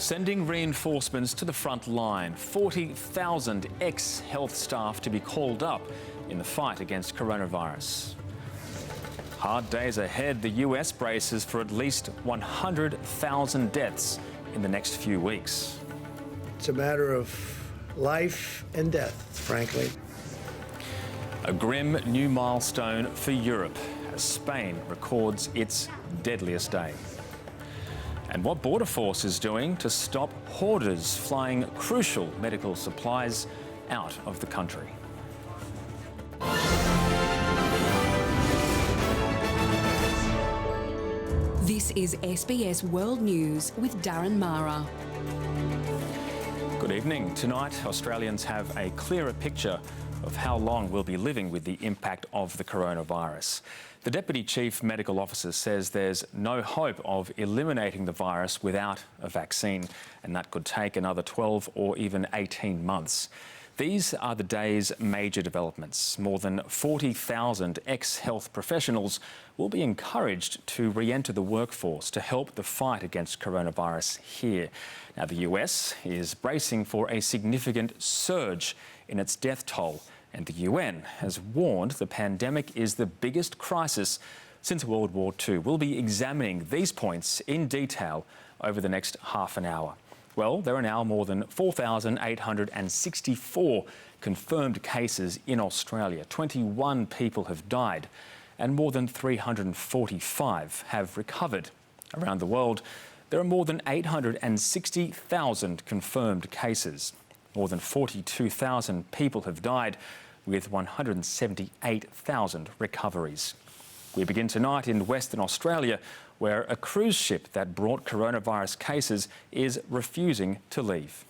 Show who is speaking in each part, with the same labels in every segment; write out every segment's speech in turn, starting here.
Speaker 1: Sending reinforcements to the front line, 40,000 ex-health staff to be called up in the fight against coronavirus. Hard days ahead. The US braces for at least 100,000 deaths in the next few weeks.
Speaker 2: It's a matter of life and death, frankly.
Speaker 1: A grim new milestone for Europe as Spain records its deadliest day. And what Border Force is doing to stop hoarders flying crucial medical supplies out of the country.
Speaker 3: This is SBS World News with Darren Mara.
Speaker 1: Good evening. Tonight, Australians have a clearer picture of how long we'll be living with the impact of the coronavirus. The Deputy Chief Medical Officer says there's no hope of eliminating the virus without a vaccine, and that could take another 12 or even 18 months. These are the day's major developments. More than 40,000 ex-health professionals will be encouraged to re-enter the workforce to help the fight against coronavirus here. Now, the US is bracing for a significant surge in its death toll, and the UN has warned the pandemic is the biggest crisis since World War II. We'll be examining these points in detail over the next half an hour. Well, there are now more than 4,864 confirmed cases in Australia. 21 people have died and more than 345 have recovered. Around the world, there are more than 860,000 confirmed cases. More than 42,000 people have died, with 178,000 recoveries. We begin tonight in Western Australia, where a cruise ship that brought coronavirus cases is refusing to leave.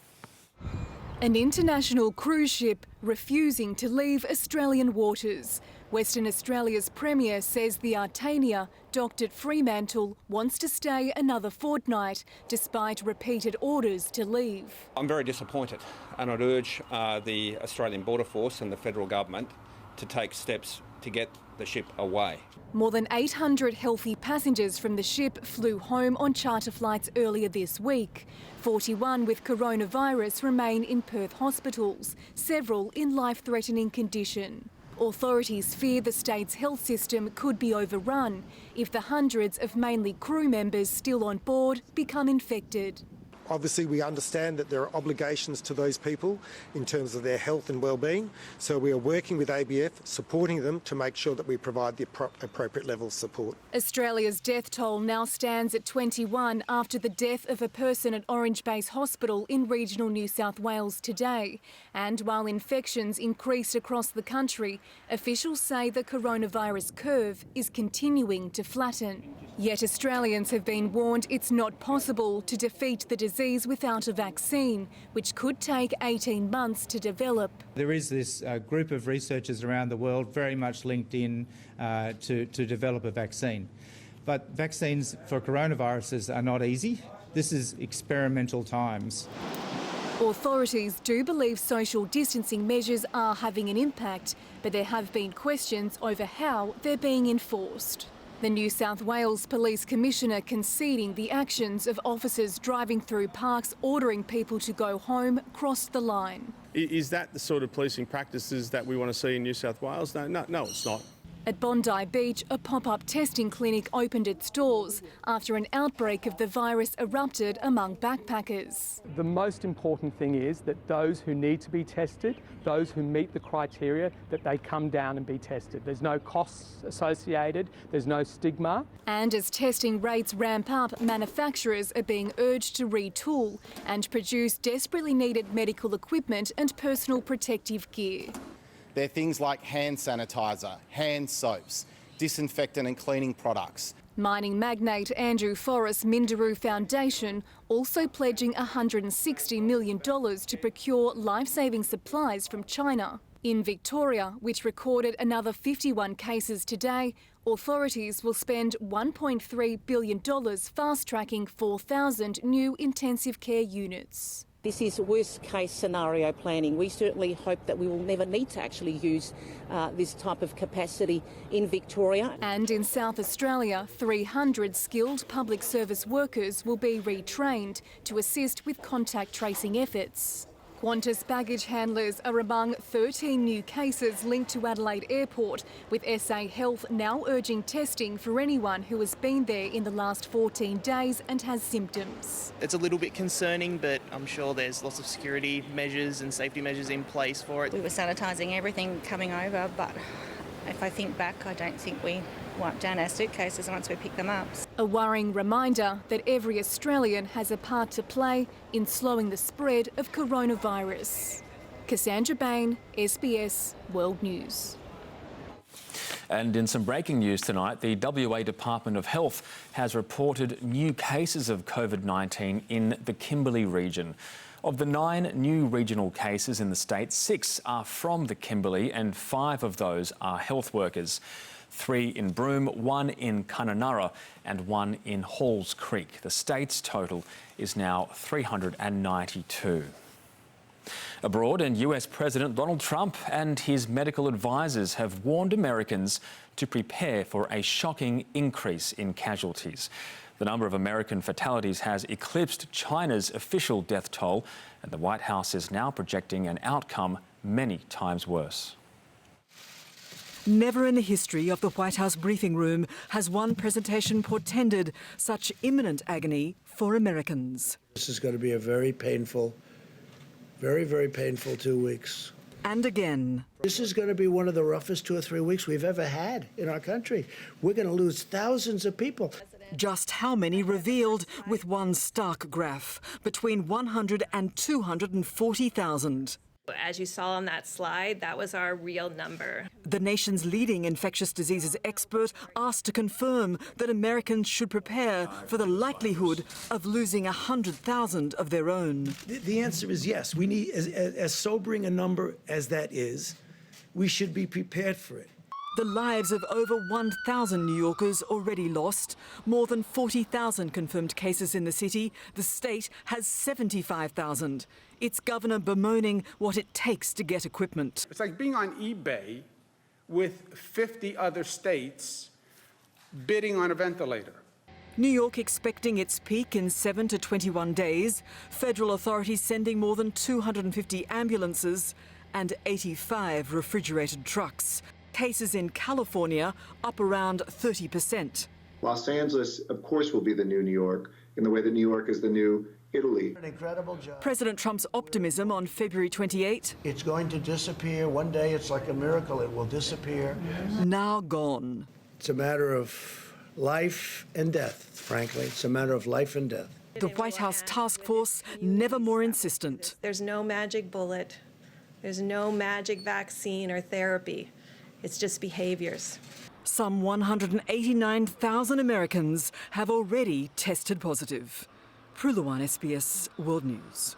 Speaker 4: An international cruise ship refusing to leave Australian waters. Western Australia's Premier says the Artania, docked at Fremantle, wants to stay another fortnight, despite repeated orders to leave.
Speaker 5: I'm very disappointed, and I'd urge the Australian Border Force and the federal government to take steps to get the ship away.
Speaker 4: More than 800 healthy passengers from the ship flew home on charter flights earlier this week. 41 with coronavirus remain in Perth hospitals, several in life-threatening condition. Authorities fear the state's health system could be overrun if the hundreds of mainly crew members still on board become infected.
Speaker 6: Obviously, we understand that there are obligations to those people in terms of their health and well-being, so we are working with ABF, supporting them to make sure that we provide the appropriate level of support.
Speaker 4: Australia's death toll now stands at 21 after the death of a person at Orange Base Hospital in regional New South Wales today. And while infections increase across the country, officials say the coronavirus curve is continuing to flatten. Yet Australians have been warned it's not possible to defeat the disease without a vaccine, which could take 18 months to develop.
Speaker 7: There is this group of researchers around the world very much linked in to develop a vaccine. But vaccines for coronaviruses are not easy. This is experimental times.
Speaker 4: Authorities do believe social distancing measures are having an impact, but there have been questions over how they're being enforced. The New South Wales Police Commissioner conceding the actions of officers driving through parks ordering people to go home crossed the line.
Speaker 8: Is that the sort of policing practices that we want to see in New South Wales? No, it's not.
Speaker 4: At Bondi Beach, a pop-up testing clinic opened its doors after an outbreak of the virus erupted among backpackers.
Speaker 9: The most important thing is that those who need to be tested, those who meet the criteria, that they come down and be tested. There's no costs associated, there's no stigma.
Speaker 4: And as testing rates ramp up, manufacturers are being urged to retool and produce desperately needed medical equipment and personal protective gear.
Speaker 10: They're things like hand sanitizer, hand soaps, disinfectant and cleaning products.
Speaker 4: Mining magnate Andrew Forrest's Minderoo Foundation also pledging $160 million to procure life-saving supplies from China. In Victoria, which recorded another 51 cases today, authorities will spend $1.3 billion fast-tracking 4,000 new intensive care units.
Speaker 11: This is worst case scenario planning. We certainly hope that we will never need to actually use this type of capacity in Victoria.
Speaker 4: And in South Australia, 300 skilled public service workers will be retrained to assist with contact tracing efforts. Qantas baggage handlers are among 13 new cases linked to Adelaide Airport, with SA Health now urging testing for anyone who has been there in the last 14 days and has symptoms.
Speaker 12: It's a little bit concerning, but I'm sure there's lots of security measures and safety measures in place for it.
Speaker 13: We were sanitising everything coming over, but if I think back, I don't think we wiped down our suitcases once we picked them up.
Speaker 4: A worrying reminder that every Australian has a part to play in slowing the spread of coronavirus. Cassandra Bain, SBS World News.
Speaker 1: And in some breaking news tonight, the WA Department of Health has reported new cases of COVID-19 in the Kimberley region. Of the 9 new regional cases in the state, 6 are from the Kimberley and 5 of those are health workers. 3 in Broome, 1 in Kununurra and 1 in Halls Creek. The state's total is now 392. Abroad, and US President Donald Trump and his medical advisors have warned Americans to prepare for a shocking increase in casualties. The number of American fatalities has eclipsed China's official death toll, and the White House is now projecting an outcome many times worse.
Speaker 14: Never in the history of the White House briefing room has one presentation portended such imminent agony for Americans.
Speaker 2: This is going to be a very painful, very, very painful 2 weeks.
Speaker 14: And again.
Speaker 2: This is going to be one of the roughest 2 or 3 weeks we've ever had in our country. We're going to lose thousands of people.
Speaker 14: Just how many revealed with one stark graph, between 100 and 240,000.
Speaker 15: As you saw on that slide, that was our real number.
Speaker 14: The nation's leading infectious diseases expert asked to confirm that Americans should prepare for the likelihood of losing 100,000 of their own.
Speaker 2: The answer is yes. We need, as sobering a number as that is, we should be prepared for it.
Speaker 14: The lives of over 1,000 New Yorkers already lost, more than 40,000 confirmed cases in the city. The state has 75,000. Its governor bemoaning what it takes to get equipment.
Speaker 16: It's like being on eBay with 50 other states bidding on a ventilator.
Speaker 14: New York expecting its peak in 7 to 21 days. Federal authorities sending more than 250 ambulances and 85 refrigerated trucks. Cases in California up around 30%.
Speaker 17: Los Angeles, of course, will be the new New York, in the way that New York is the new Italy.
Speaker 2: An incredible job.
Speaker 14: President Trump's optimism on February 28.
Speaker 2: It's going to disappear. One day it's like a miracle. It will disappear.
Speaker 14: Now gone.
Speaker 2: It's a matter of life and death, frankly. It's a matter of life and death.
Speaker 14: The White House task force never more insistent.
Speaker 15: There's no magic bullet. There's no magic vaccine or therapy. It's just behaviours.
Speaker 14: Some 189,000 Americans have already tested positive. Pruluan, SBS World News.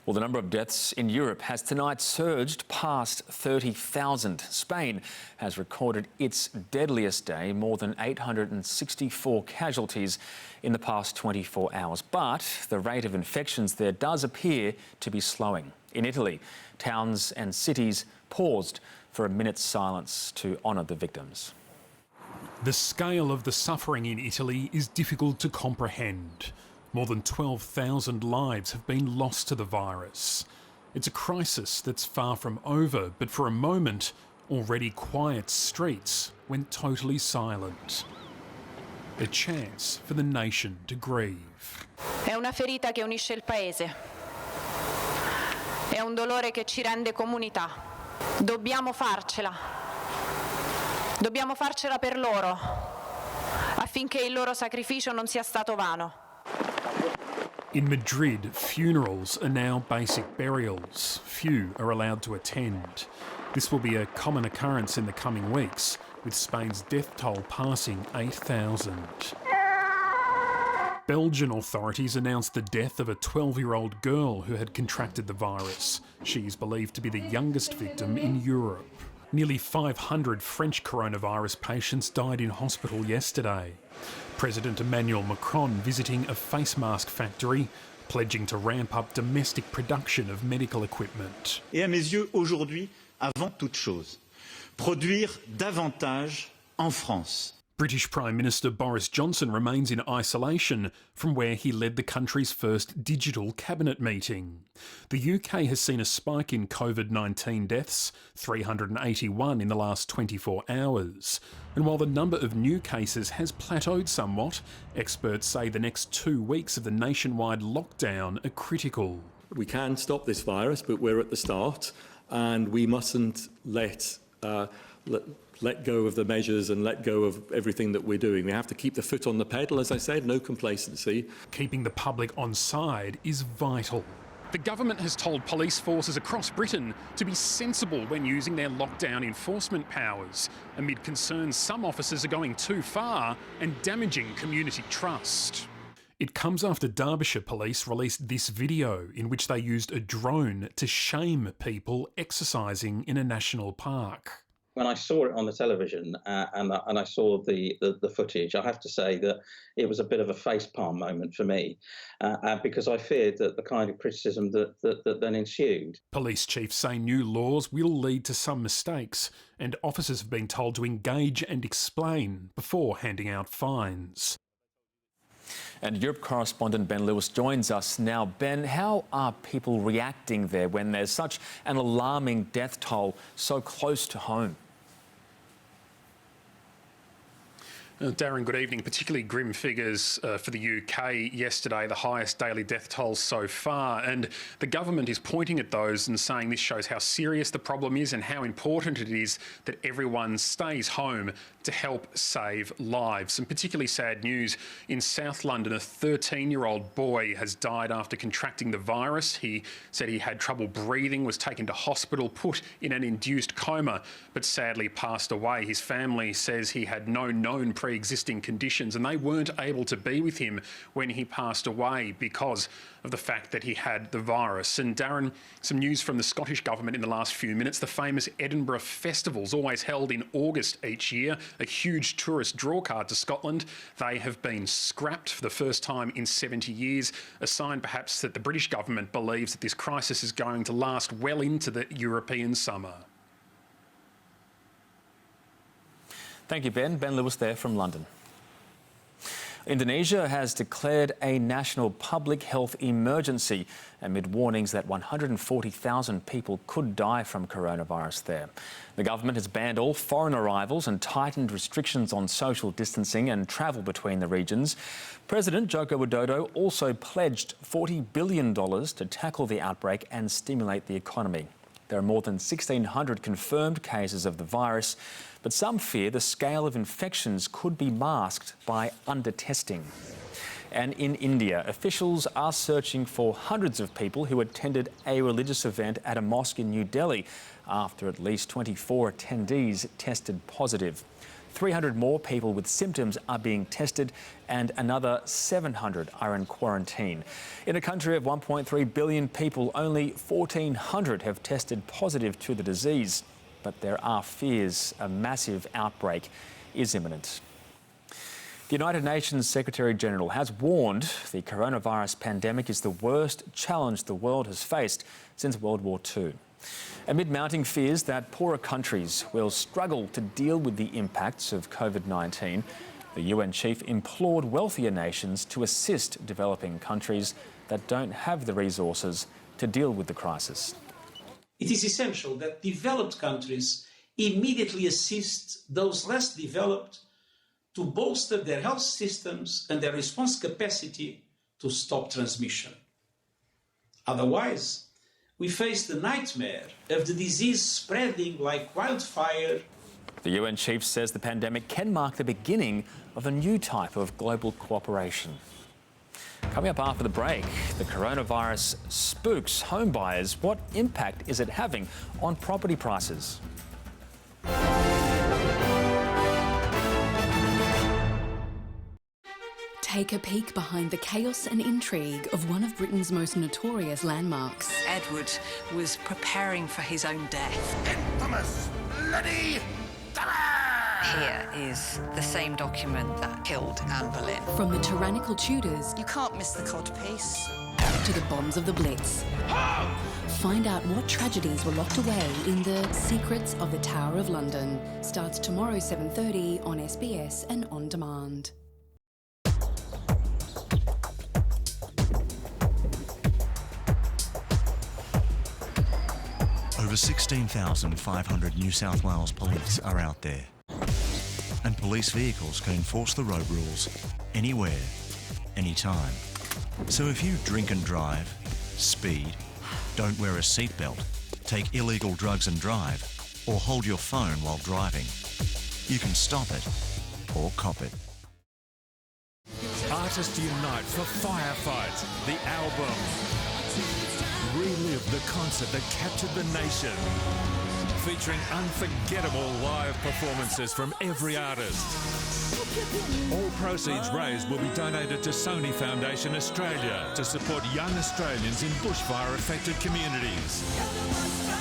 Speaker 1: Well, the number of deaths in Europe has tonight surged past 30,000. Spain has recorded its deadliest day, more than 864 casualties in the past 24 hours. But the rate of infections there does appear to be slowing. In Italy, towns and cities paused for a minute's silence to honour the victims.
Speaker 18: The scale of the suffering in Italy is difficult to comprehend. More than 12,000 lives have been lost to the virus. It's a crisis that's far from over, but for a moment, already quiet streets went totally silent. A chance for the nation to grieve.
Speaker 19: È una ferita che unisce il paese. È un dolore che ci rende comunità. Dobbiamo farcela. Dobbiamo farcela per loro, affinché il loro sacrificio non sia stato vano.
Speaker 18: In Madrid, funerals are now basic burials. Few are allowed to attend. This will be a common occurrence in the coming weeks, with Spain's death toll passing 8,000. Belgian authorities announced the death of a 12-year-old girl who had contracted the virus. She is believed to be the youngest victim in Europe. Nearly 500 French coronavirus patients died in hospital yesterday. President Emmanuel Macron visiting a face mask factory, pledging to ramp up domestic production of medical equipment.
Speaker 20: Et à mes yeux, aujourd'hui, avant toute chose, produire davantage en France.
Speaker 18: British Prime Minister Boris Johnson remains in isolation from where he led the country's first digital cabinet meeting. The UK has seen a spike in COVID-19 deaths, 381 in the last 24 hours. And while the number of new cases has plateaued somewhat, experts say the next 2 weeks of the nationwide lockdown are critical.
Speaker 21: We can stop this virus, but we're at the start, and we mustn't let go of the measures and let go of everything that we're doing. We have to keep the foot on the pedal, as I said, no complacency.
Speaker 18: Keeping the public on side is vital. The government has told police forces across Britain to be sensible when using their lockdown enforcement powers, amid concerns some officers are going too far and damaging community trust. It comes after Derbyshire Police released this video in which they used a drone to shame people exercising in a national park.
Speaker 22: When I saw it on the television and I saw the footage, I have to say that it was a bit of a facepalm moment for me because I feared that the kind of criticism that then ensued.
Speaker 18: Police chiefs say new laws will lead to some mistakes, and officers have been told to engage and explain before handing out fines.
Speaker 1: And Europe correspondent Ben Lewis joins us now. Ben, how are people reacting there when there's such an alarming death toll so close to home?
Speaker 18: Darren, good evening. Particularly grim figures for the UK yesterday, the highest daily death tolls so far. And the government is pointing at those and saying this shows how serious the problem is and how important it is that everyone stays home to help save lives. And particularly sad news in South London, a 13-year-old boy has died after contracting the virus. He said he had trouble breathing, was taken to hospital, put in an induced coma, but sadly passed away. His family says he had no known pre-existing conditions and they weren't able to be with him when he passed away because of the fact that he had the virus. And Darren, some news from the Scottish Government in the last few minutes. The famous Edinburgh Festivals, always held in August each year, a huge tourist drawcard to Scotland. They have been scrapped for the first time in 70 years, a sign perhaps that the British government believes that this crisis is going to last well into the European summer.
Speaker 1: Thank you, Ben. Ben Lewis there from London. Indonesia has declared a national public health emergency amid warnings that 140,000 people could die from coronavirus there. The government has banned all foreign arrivals and tightened restrictions on social distancing and travel between the regions. President Joko Widodo also pledged $40 billion to tackle the outbreak and stimulate the economy. There are more than 1,600 confirmed cases of the virus, but some fear the scale of infections could be masked by under-testing. And in India, officials are searching for hundreds of people who attended a religious event at a mosque in New Delhi after at least 24 attendees tested positive. 300 more people with symptoms are being tested and another 700 are in quarantine. In a country of 1.3 billion people, only 1,400 have tested positive to the disease. But there are fears a massive outbreak is imminent. The United Nations Secretary-General has warned the coronavirus pandemic is the worst challenge the world has faced since World War II. Amid mounting fears that poorer countries will struggle to deal with the impacts of COVID-19, the UN chief implored wealthier nations to assist developing countries that don't have the resources to deal with the crisis.
Speaker 23: It is essential that developed countries immediately assist those less developed to bolster their health systems and their response capacity to stop transmission. Otherwise, we face the nightmare of the disease spreading like wildfire.
Speaker 1: The UN chief says the pandemic can mark the beginning of a new type of global cooperation. Coming up after the break, the coronavirus spooks home buyers. What impact is it having on property prices?
Speaker 3: Take a peek behind the chaos and intrigue of one of Britain's most notorious landmarks.
Speaker 24: Edward was preparing for his own death.
Speaker 25: Infamous bloody
Speaker 24: Here is the same document that killed Anne Boleyn.
Speaker 3: From the tyrannical Tudors...
Speaker 24: You can't miss the codpiece.
Speaker 3: to the bombs of the Blitz. Find out what tragedies were locked away in the secrets of the Tower of London. Starts tomorrow 7:30 on SBS and on demand.
Speaker 5: Over 16,500 New South Wales police are out there. And police vehicles can enforce the road rules anywhere, anytime. So if you drink and drive, speed, don't wear a seatbelt, take illegal drugs and drive, or hold your phone while driving, you can stop it or cop it.
Speaker 6: Artists Unite for Firefight, the album. Relive the concert that captured the nation. Featuring unforgettable live performances from every artist. All proceeds raised will be donated to Sony Foundation Australia to support young Australians in bushfire-affected communities.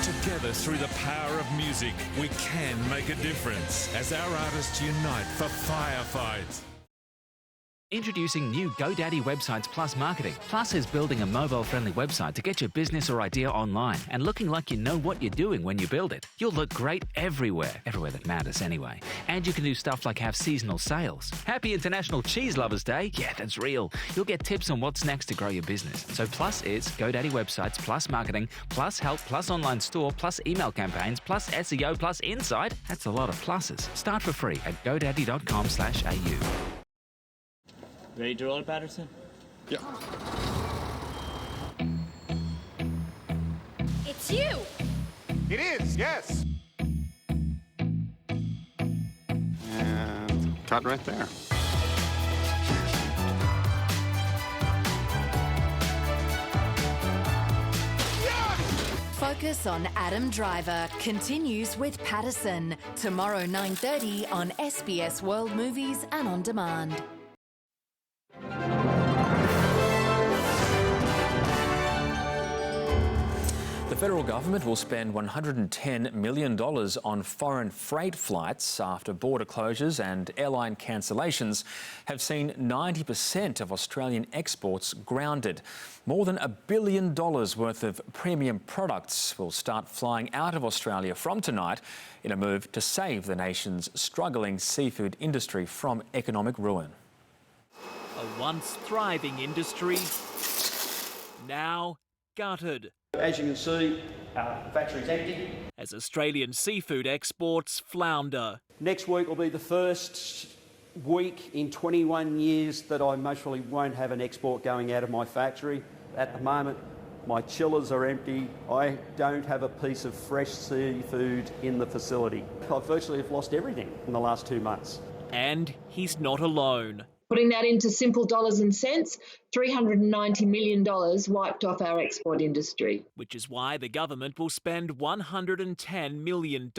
Speaker 6: Together, through the power of music, we can make a difference as our artists unite for Firefight.
Speaker 7: Introducing new GoDaddy Websites Plus marketing. Plus is building a mobile-friendly website to get your business or idea online and looking like you know what you're doing when you build it. You'll look great everywhere that matters anyway. And you can do stuff like have seasonal sales. Happy International Cheese Lovers Day? Yeah, that's real. You'll get tips on what's next to grow your business. So Plus is GoDaddy Websites Plus marketing, plus help, plus online store, plus email campaigns, plus SEO, plus insight. That's a lot of pluses. Start for free at godaddy.com/au.
Speaker 8: Ready to roll, Patterson? Yeah.
Speaker 9: It's you!
Speaker 26: It is, yes. And cut right there.
Speaker 9: Focus on Adam Driver continues with Patterson. Tomorrow 9:30 on SBS World Movies and on demand.
Speaker 1: The federal government will spend $110 million on foreign freight flights after border closures and airline cancellations have seen 90% of Australian exports grounded. More than $1 billion worth of premium products will start flying out of Australia from tonight in a move to save the nation's struggling seafood industry from economic ruin.
Speaker 27: A once thriving industry, now gutted.
Speaker 28: As you can see, our factory's empty.
Speaker 27: As Australian seafood exports flounder.
Speaker 28: Next week will be the first week in 21 years that I most probably won't have an export going out of my factory. At the moment, my chillers are empty. I don't have a piece of fresh seafood in the facility. I virtually have lost everything in the last 2 months.
Speaker 27: And he's not alone.
Speaker 29: Putting that into simple dollars and cents, $390 million wiped off our export industry.
Speaker 27: Which is why the government will spend $110 million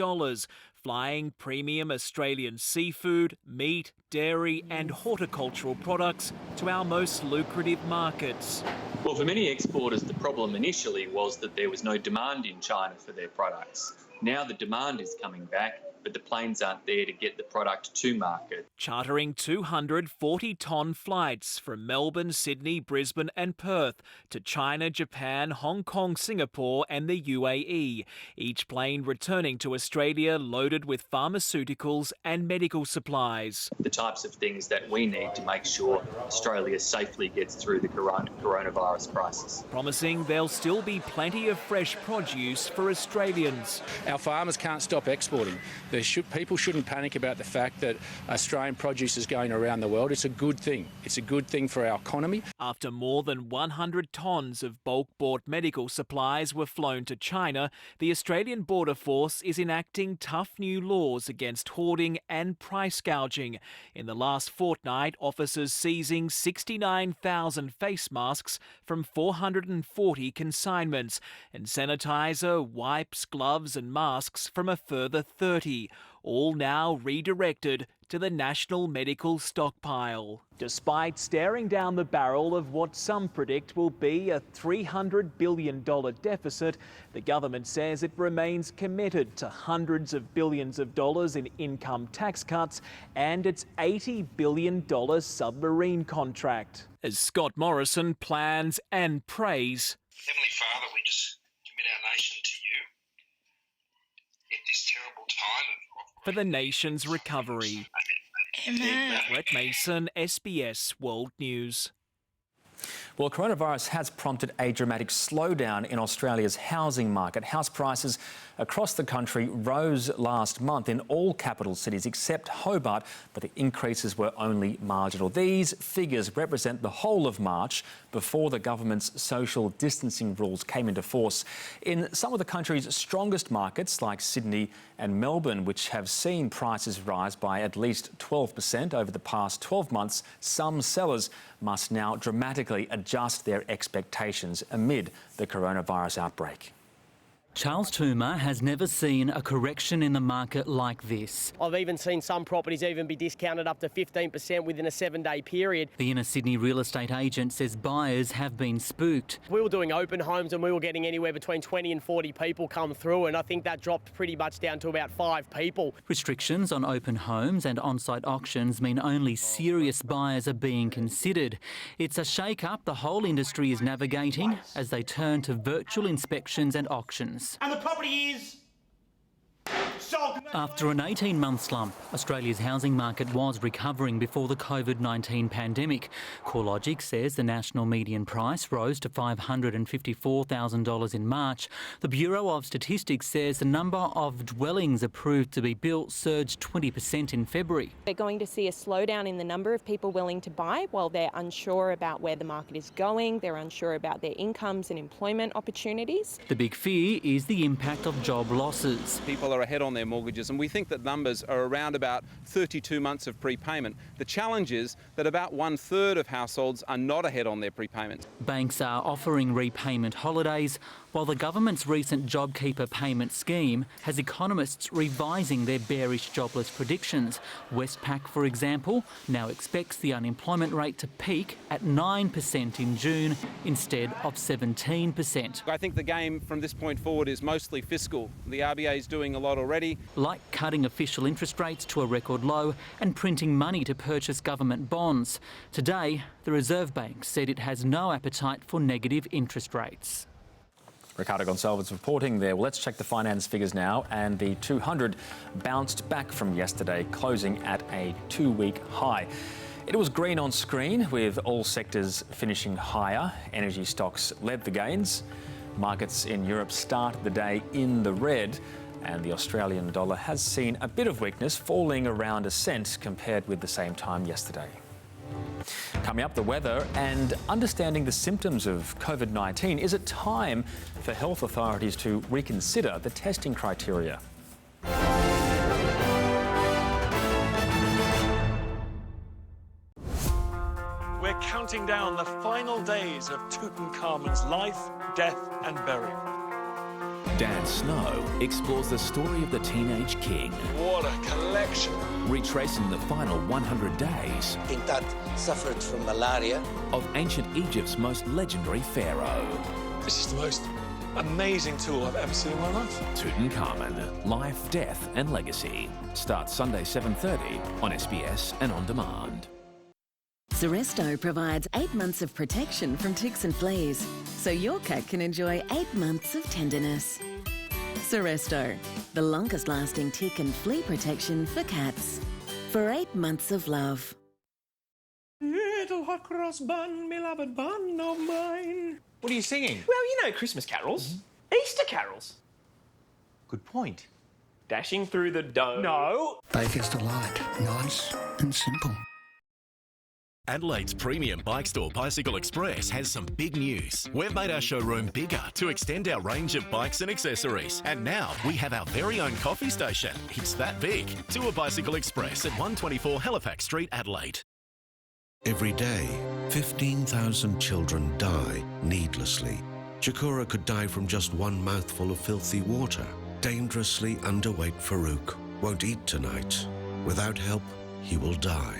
Speaker 27: flying premium Australian seafood, meat, dairy and horticultural products to our most lucrative markets.
Speaker 30: Well, for many exporters, the problem initially was that there was no demand in China for their products. Now the demand is coming back, but the planes aren't there to get the product to market.
Speaker 27: Chartering 240-tonne flights from Melbourne, Sydney, Brisbane and Perth to China, Japan, Hong Kong, Singapore and the UAE. Each plane returning to Australia loaded with pharmaceuticals and medical supplies.
Speaker 30: The types of things that we need to make sure Australia safely gets through the coronavirus crisis.
Speaker 27: Promising there'll still be plenty of fresh produce for Australians.
Speaker 31: Our farmers can't stop exporting. People shouldn't panic about the fact that Australian produce is going around the world. It's a good thing. It's a good thing for our economy.
Speaker 27: After more than 100 tonnes of bulk bought medical supplies were flown to China, the Australian Border Force is enacting tough new laws against hoarding and price gouging. In the last fortnight, officers seizing 69,000 face masks from 440 consignments and sanitiser, wipes, gloves and masks from a further 30. all now redirected to the National Medical Stockpile. Despite staring down the barrel of what some predict will be a $300 billion deficit, the government says it remains committed to hundreds of billions of dollars in income tax cuts and its $80 billion submarine contract. As Scott Morrison plans and prays,
Speaker 2: Heavenly Father, we just commit our nation to you in this terrible time
Speaker 27: for the nation's recovery.
Speaker 2: Amen.
Speaker 27: Brett Mason, SBS World News.
Speaker 1: Well, coronavirus has prompted a dramatic slowdown in Australia's housing market. House prices across the country rose last month in all capital cities except Hobart, but the increases were only marginal. These figures represent the whole of March before the government's social distancing rules came into force. In some of the country's strongest markets, like Sydney and Melbourne, which have seen prices rise by at least 12% over the past 12 months, some sellers must now dramatically adjust their expectations amid the coronavirus outbreak.
Speaker 4: Charles Toomer has never seen a correction in the market like this.
Speaker 10: I've even seen some properties even be discounted up to 15% within a 7-day period.
Speaker 4: The inner Sydney real estate agent says buyers have been spooked.
Speaker 10: We were doing open homes and we were getting anywhere between 20 and 40 people come through, and I think that dropped pretty much down to about 5 people.
Speaker 4: Restrictions on open homes and on-site auctions mean only serious buyers are being considered. It's a shake-up the whole industry is navigating as they turn to virtual inspections and auctions.
Speaker 2: And the property is sold.
Speaker 4: After an 18-month slump, Australia's housing market was recovering before the COVID-19 pandemic. CoreLogic says the national median price rose to $554,000 in March. The Bureau of Statistics says the number of dwellings approved to be built surged 20% in February.
Speaker 11: They're going to see a slowdown in the number of people willing to buy while they're unsure about where the market is going. They're unsure about their incomes and employment opportunities.
Speaker 4: The big fear is the impact of job losses.
Speaker 12: People are ahead on their mortgages, and we think that numbers are around about 32 months of prepayment. The challenge is that about 1/3 of households are not ahead on their prepayment.
Speaker 4: Banks are offering repayment holidays, while the government's recent JobKeeper payment scheme has economists revising their bearish jobless predictions. Westpac, for example, now expects the unemployment rate to peak at 9% in June instead of 17%.
Speaker 12: I think the game from this point forward is mostly fiscal. The RBA is doing a lot already.
Speaker 4: Like cutting official interest rates to a record low and printing money to purchase government bonds. Today, the Reserve Bank said it has no appetite for negative interest rates.
Speaker 1: Ricardo Gonçalves reporting there. Well, let's check the finance figures now. And the 200 bounced back from yesterday, closing at a 2-week high. It was green on screen, with all sectors finishing higher. Energy stocks led the gains. Markets in Europe started the day in the red, and the Australian dollar has seen a bit of weakness, falling around a cent compared with the same time yesterday. Coming up, the weather and understanding the symptoms of COVID-19. Is it time for health authorities to reconsider the testing criteria?
Speaker 13: We're counting down the final days of Tutankhamun's life, death and burial.
Speaker 14: Dan Snow explores the story of the teenage king.
Speaker 13: What a collection.
Speaker 14: Retracing the final 100 days.
Speaker 15: Pintat suffered from malaria.
Speaker 14: Of ancient Egypt's most legendary pharaoh.
Speaker 13: This is the most amazing tool I've ever seen in my life.
Speaker 14: Tutankhamun, Life, Death and Legacy. Starts Sunday 7:30 on SBS and on demand.
Speaker 16: Seresto provides 8 months of protection from ticks and fleas, so your cat can enjoy 8 months of tenderness. Seresto, the longest lasting tick and flea protection for cats. For 8 months of love.
Speaker 17: Little hot cross bun, beloved bun of mine.
Speaker 19: What are you singing?
Speaker 17: Well, you know Christmas carols. Easter carols.
Speaker 19: Good point.
Speaker 17: Dashing through the dough. No.
Speaker 32: Baker's Delight. Nice and simple.
Speaker 33: Adelaide's premium bike store, Bicycle Express, has some big news. We've made our showroom bigger to extend our range of bikes and accessories. And now we have our very own coffee station. It's that big. To a Bicycle Express at 124 Halifax Street, Adelaide.
Speaker 34: Every day, 15,000 children die needlessly. Chikora could die from just one mouthful of filthy water. Dangerously underweight Farouk won't eat tonight. Without help, he will die.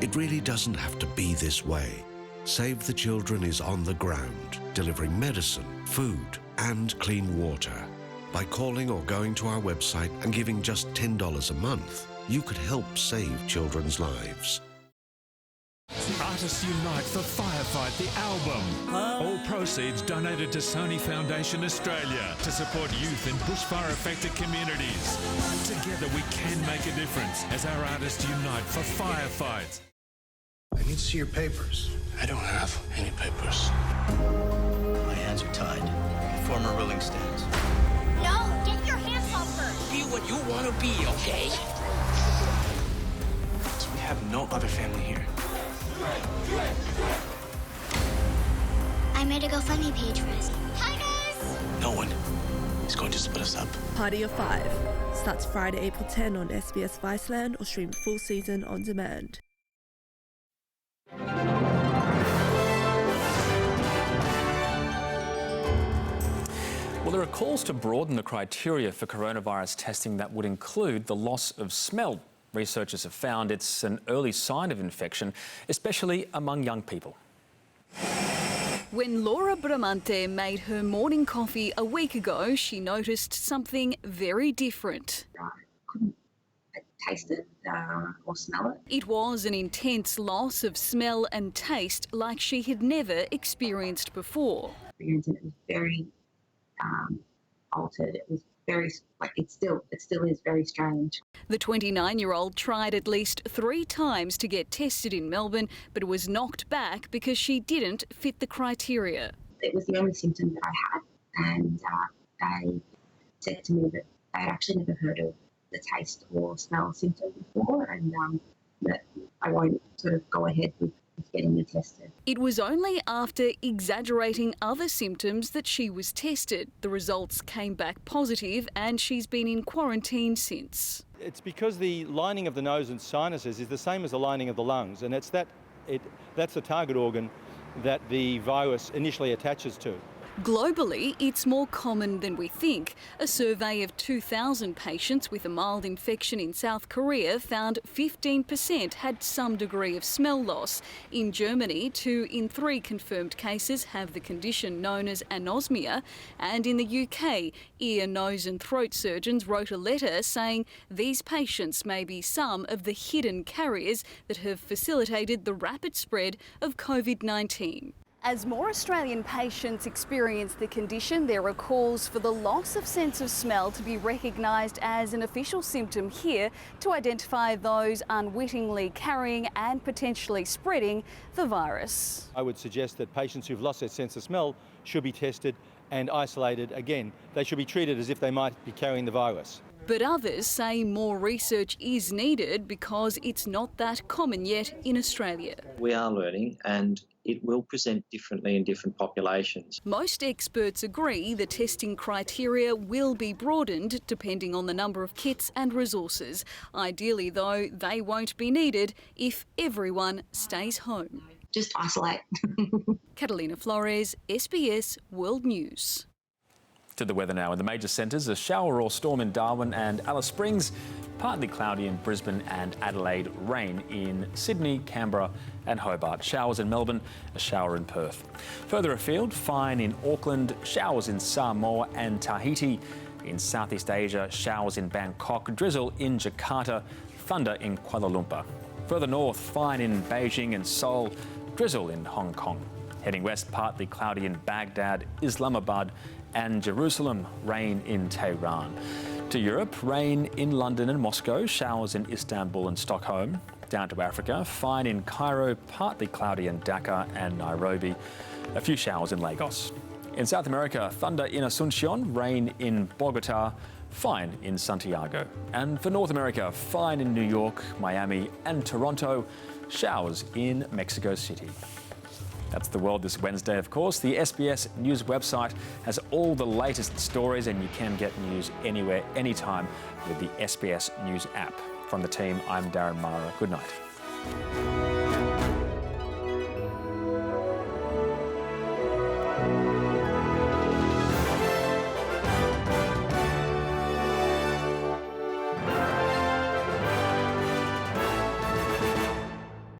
Speaker 34: It really doesn't have to be this way. Save the Children is on the ground, delivering medicine, food, and clean water. By calling or going to our website and giving just $10 a month, you could help save children's lives.
Speaker 33: Artists Unite for Firefight, the album. All proceeds donated to Sony Foundation Australia to support youth in bushfire-affected communities. Together we can make a difference as our artists unite for Firefight.
Speaker 3: I need to see your papers. I don't have any papers. My hands are tied. Former Rolling Stones.
Speaker 5: No, get your hands off her.
Speaker 3: Be what you want to be, okay? So we have no other family here.
Speaker 5: I made a GoFundMe page for us. Hi, guys!
Speaker 3: No one is going to split us up.
Speaker 6: Party of 5 starts Friday, April 10 on SBS Viceland or stream full season on demand.
Speaker 1: Well, there are calls to broaden the criteria for coronavirus testing that would include the loss of smell. Researchers have found it's an early sign of infection, especially among young people.
Speaker 7: When Laura Bramante made her morning coffee a week ago, she noticed something very different.
Speaker 8: I couldn't taste it or smell it.
Speaker 7: It was an intense loss of smell and taste like she had never experienced before.
Speaker 8: It was very altered. It was very, it still is very strange.
Speaker 7: The 29-year-old tried at least 3 times to get tested in Melbourne, but was knocked back because she didn't fit the criteria.
Speaker 8: It was the only symptom that I had, and they said to me that they had actually never heard of the taste or smell symptom before, and that I won't sort of go ahead with getting me tested.
Speaker 7: It was only after exaggerating other symptoms that she was tested. The results came back positive and she's been in quarantine since.
Speaker 28: It's because the lining of the nose and sinuses is the same as the lining of the lungs, and that's the target organ that the virus initially attaches to.
Speaker 7: Globally, it's more common than we think. A survey of 2,000 patients with a mild infection in South Korea found 15% had some degree of smell loss. In Germany, 2 in 3 confirmed cases have the condition known as anosmia. And in the UK, ear, nose and throat surgeons wrote a letter saying these patients may be some of the hidden carriers that have facilitated the rapid spread of COVID-19. As more Australian patients experience the condition, there are calls for the loss of sense of smell to be recognised as an official symptom here to identify those unwittingly carrying and potentially spreading the virus.
Speaker 28: I would suggest that patients who've lost their sense of smell should be tested and isolated again. They should be treated as if they might be carrying the virus.
Speaker 7: But others say more research is needed because it's not that common yet in Australia.
Speaker 9: We are learning, and it will present differently in different populations.
Speaker 7: Most experts agree the testing criteria will be broadened depending on the number of kits and resources. Ideally, though, they won't be needed if everyone stays home.
Speaker 8: Just isolate.
Speaker 7: Catalina Flores, SBS World News.
Speaker 1: To the weather now. In the major centres, a shower or storm in Darwin and Alice Springs, partly cloudy in Brisbane and Adelaide, rain in Sydney, Canberra and Hobart. Showers in Melbourne, a shower in Perth. Further afield, fine in Auckland, showers in Samoa and Tahiti. In Southeast Asia, showers in Bangkok, drizzle in Jakarta, thunder in Kuala Lumpur. Further north, fine in Beijing and Seoul, drizzle in Hong Kong. Heading west, partly cloudy in Baghdad, Islamabad and Jerusalem, rain in Tehran. To Europe, rain in London and Moscow, showers in Istanbul and Stockholm. Down to Africa, fine in Cairo, partly cloudy in Dhaka and Nairobi, a few showers in Lagos. In South America, thunder in Asuncion, rain in Bogota, fine in Santiago. And for North America, fine in New York, Miami and Toronto, showers in Mexico City. That's the world this Wednesday, of course. The SBS News website has all the latest stories, and you can get news anywhere, anytime with the SBS News app. From the team, I'm Darren Mara. Good night.